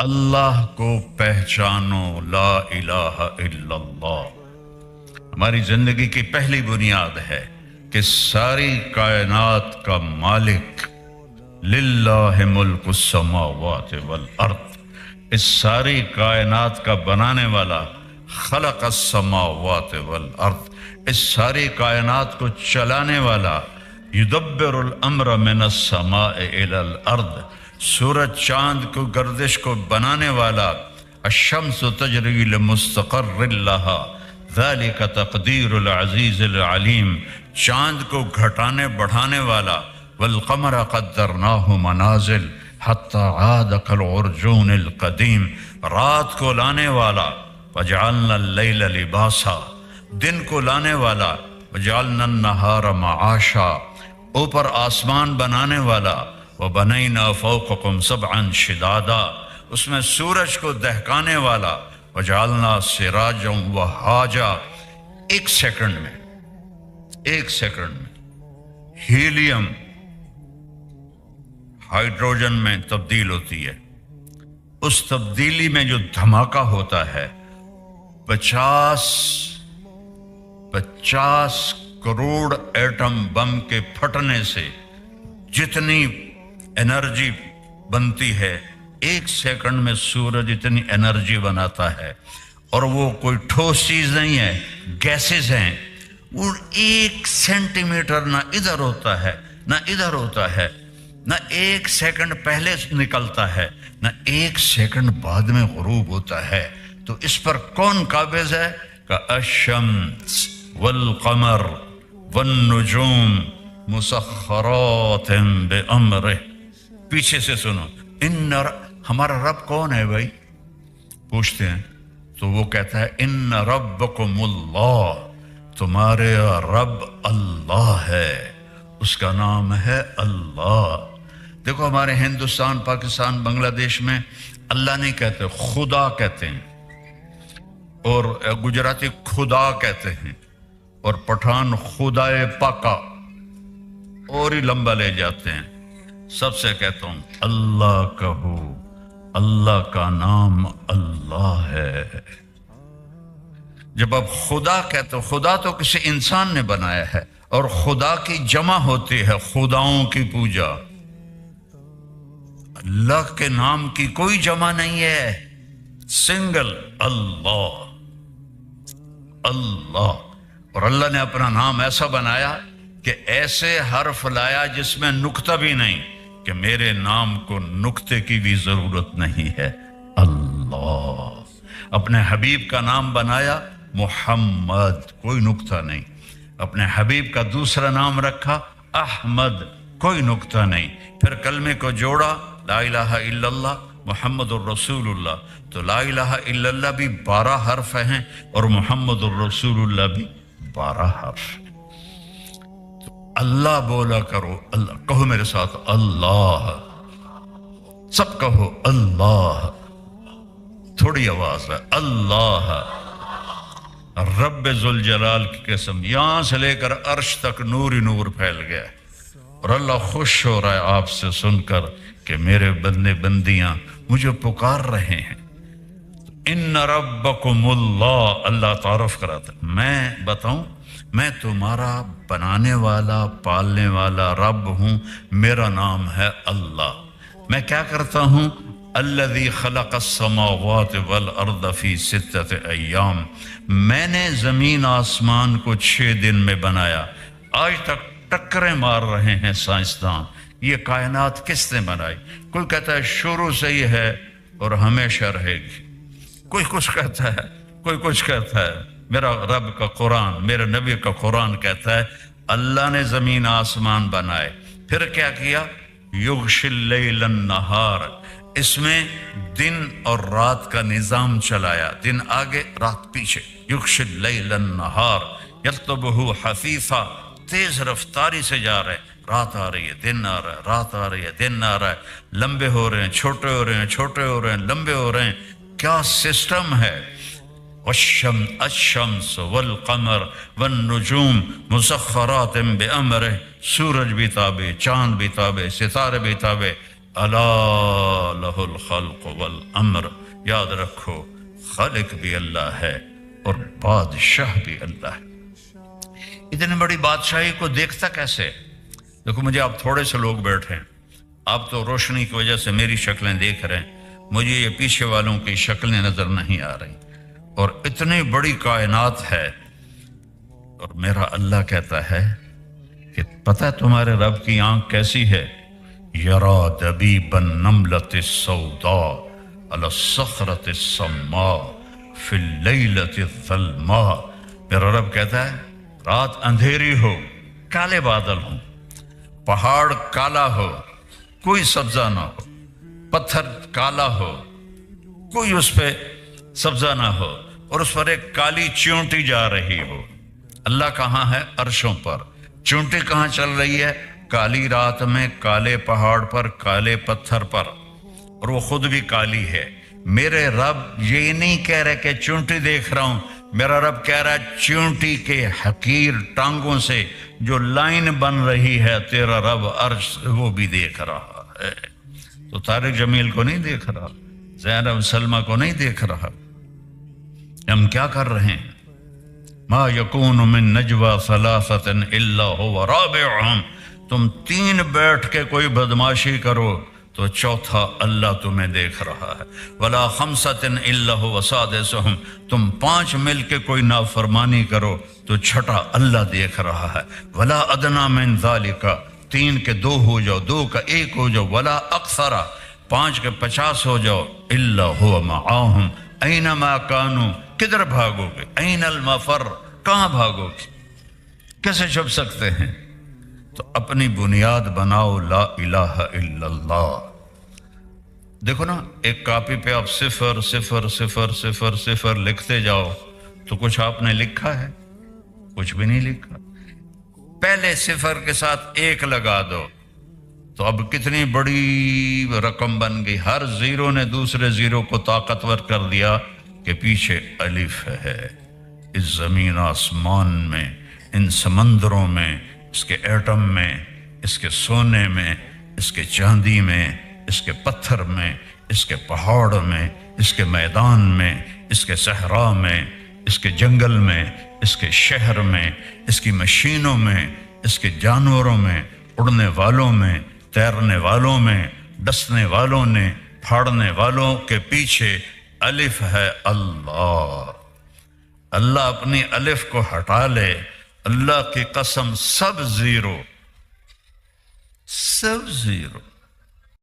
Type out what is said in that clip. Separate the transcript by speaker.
Speaker 1: اللہ کو پہچانو، لا الہ الا اللہ ہماری زندگی کی پہلی بنیاد ہے کہ ساری کائنات کا مالک، للہ ملک السماوات والارض، اس ساری کائنات کا بنانے والا، خلق السماوات والارض، اس ساری کائنات کو چلانے والا، یدبر الامر من السماء الى الارض، سورج چاند کو گردش کو بنانے والا، الشمس تجری لمستقر لها ذلك تقدیر العزیز العلیم، چاند کو گھٹانے بڑھانے والا، والقمر قدرناہ منازل حتی عاد کالعرجون القدیم، رات کو لانے والا، وجعلنا اللیل لباسا، دن کو لانے والا، وجعلنا النہار معاشا، اوپر آسمان بنانے والا، وبنینا فوقکم سبعا شدادا، اس میں سورج کو دہکانے والا، وجعلنا سراجا وہاجا۔ ایک سیکنڈ میں ہیلیم ہائیڈروجن میں تبدیل ہوتی ہے، اس تبدیلی میں جو دھماکہ ہوتا ہے 50 کروڑ ایٹم بم کے پھٹنے سے جتنی انرجی بنتی ہے، ایک سیکنڈ میں سورج اتنی انرجی بناتا ہے، اور وہ کوئی ٹھوس چیز نہیں ہے، گیسز ہیں، وہ 1 سینٹی میٹر نہ ادھر ہوتا ہے نہ ادھر ہوتا ہے، نہ 1 سیکنڈ پہلے نکلتا ہے نہ 1 سیکنڈ بعد میں غروب ہوتا ہے۔ تو اس پر کون قابض ہے؟ کہ الشمس والقمر والنجوم مسخرات بامرہ۔ پیچھے سے سنو، ہمارا رب کون ہے بھائی؟ پوچھتے ہیں تو وہ کہتا ہے ان ربکم اللہ، تمہارے رب اللہ ہے، اس کا نام ہے اللہ۔ دیکھو ہمارے ہندوستان، پاکستان، بنگلہ دیش میں اللہ نہیں کہتے، خدا کہتے ہیں، اور گجراتی خدا کہتے ہیں، اور پٹھان خدائے پاکا، اور ہی لمبا لے جاتے ہیں۔ سب سے کہتا ہوں اللہ کہو، اللہ کا نام اللہ ہے۔ جب آپ خدا کہتے ہو، خدا تو کسی انسان نے بنایا ہے، اور خدا کی جمع ہوتی ہے خداؤں کی پوجا۔ اللہ کے نام کی کوئی جمع نہیں ہے، سنگل اللہ، اللہ۔ اور اللہ نے اپنا نام ایسا بنایا کہ ایسے حرف لایا جس میں نقطہ بھی نہیں، کہ میرے نام کو نقطے کی بھی ضرورت نہیں ہے، اللہ۔ اپنے حبیب کا نام بنایا محمد، کوئی نقطہ نہیں۔ اپنے حبیب کا دوسرا نام رکھا احمد، کوئی نقطہ نہیں۔ پھر کلمے کو جوڑا، لا الہ الا اللہ محمد الرسول اللہ، تو لا الہ الا اللہ بھی 12 حرف ہیں، اور محمد الرسول اللہ بھی 12 حرف۔ اللہ بولا کرو، اللہ کہو میرے ساتھ، اللہ، سب کہو اللہ، تھوڑی آواز ہے، اللہ۔ رب ذوالجلال کی قسم، یہاں سے لے کر عرش تک نور ہی نور پھیل گیا، اور اللہ خوش ہو رہا ہے آپ سے سن کر کہ میرے بندے بندیاں مجھے پکار رہے ہیں۔ ان ربکم اللہ، اللہ تعارف کراتا ہے۔ میں بتاؤں، میں تمہارا بنانے والا، پالنے والا رب ہوں، میرا نام ہے اللہ۔ میں کیا کرتا ہوں؟ الذی خلق السماوات والارض فی 6 ایام، میں نے زمین آسمان کو 6 دن میں بنایا۔ آج تک ٹکریں مار رہے ہیں سائنسدان، یہ کائنات کس نے بنائی؟ کوئی کہتا ہے شروع سے ہی ہے اور ہمیشہ رہے گی، کوئی کچھ کہتا ہے، کوئی کچھ کہتا ہے۔ میرا رب کا قرآن، میرے نبی کا قرآن کہتا ہے اللہ نے زمین آسمان بنائے، پھر کیا کیا؟ یغشی اللیل النہار، اس میں دن اور رات کا نظام چلایا، دن آگے رات پیچھے۔ یغشی اللیل النہار یطلبہ حثیثا، تیز رفتاری سے جا رہے ہیں، رات آ رہی ہے دن آ رہا ہے، رات آ رہی ہے دن آ رہا ہے، لمبے ہو رہے ہیں چھوٹے ہو رہے ہیں، چھوٹے ہو رہے ہیں لمبے ہو رہے ہیں۔ کیا سسٹم ہے! الشمس والقمر والنجوم مسخرات بامرہ، سورج بھی تابع، چاند بھی تابع، ستارے بھی تابع، الا لہ الخلق والامر، یاد رکھو خالق بھی اللہ ہے اور بادشاہ بھی اللہ ہے۔ اتنی بڑی بادشاہی کو دیکھتا کیسے؟ دیکھو مجھے آپ تھوڑے سے لوگ بیٹھے ہیں، آپ تو روشنی کی وجہ سے میری شکلیں دیکھ رہے ہیں، مجھے یہ پیچھے والوں کی شکلیں نظر نہیں آ رہی، اور اتنی بڑی کائنات ہے، اور میرا اللہ کہتا ہے کہ پتہ ہے تمہارے رب کی آنکھ کیسی ہے؟ یرا دبیب النملۃ السوداء علی الصخرۃ السماء فی اللیلۃ الظلماء۔ میرا رب کہتا ہے رات اندھیری ہو، کالے بادل ہوں، پہاڑ کالا ہو، کوئی سبزہ نہ ہو، پتھر کالا ہو، کوئی اس پہ سبزہ نہ ہو، اور اس پر ایک کالی چیونٹی جا رہی ہو۔ اللہ کہاں ہے؟ عرشوں پر۔ چیونٹی کہاں چل رہی ہے؟ کالی رات میں، کالے پہاڑ پر، کالے پتھر پر، اور وہ خود بھی کالی ہے۔ میرے رب یہ نہیں کہہ رہے کہ چیونٹی دیکھ رہا ہوں، میرا رب کہہ رہا ہے چیونٹی کے حقیر ٹانگوں سے جو لائن بن رہی ہے تیرا رب عرش وہ بھی دیکھ رہا ہے۔ تو طارق جمیل کو نہیں دیکھ رہا، زینب سلمہ کو نہیں دیکھ رہا؟ ہم کیا کر رہے ہیں؟ ما یکون من نجوى ثلاثة الا هو رابعهم، تم تین بیٹھ کے کوئی بدماشی کرو تو چوتھا اللہ تمہیں دیکھ رہا ہے۔ ولا خمسة الا هو سادسهم، تم پانچ مل کے کوئی نافرمانی کرو تو چھٹا اللہ دیکھ رہا ہے۔ ولا ادنى من ذلك، تین کے دو ہو جاؤ، دو کا ایک ہو جاؤ، ولا اکثر، پانچ کے 50 ہو جاؤ، الا هو معاهم اینما کانوا، کدھر بھاگو گے؟ این المفر، کہاں بھاگو گے؟ کیسے چھپ سکتے ہیں؟ تو اپنی بنیاد بناؤ لا الہ الا اللہ۔ دیکھو نا، ایک کاپی پہ آپ 0 0 0 0 0 لکھتے جاؤ تو کچھ آپ نے لکھا ہے؟ کچھ بھی نہیں لکھا۔ پہلے 0 کے ساتھ 1 لگا دو تو اب کتنی بڑی رقم بن گئی۔ ہر زیرو نے دوسرے زیرو کو طاقتور کر دیا کہ پیچھے الف ہے۔ اس زمین آسمان میں، ان سمندروں میں، اس کے ایٹم میں، اس کے سونے میں، اس کے چاندی میں، اس کے پتھر میں، اس کے پہاڑ میں، اس کے میدان میں، اس کے صحرا میں، اس کے جنگل میں، اس کے شہر میں، اس کی مشینوں میں، اس کے جانوروں میں، اڑنے والوں میں، تیرنے والوں میں، ڈسنے والوں نے، پھاڑنے والوں کے پیچھے الف ہے اللہ۔ اللہ اپنی الف کو ہٹا لے، اللہ کی قسم سب زیرو، سب زیرو۔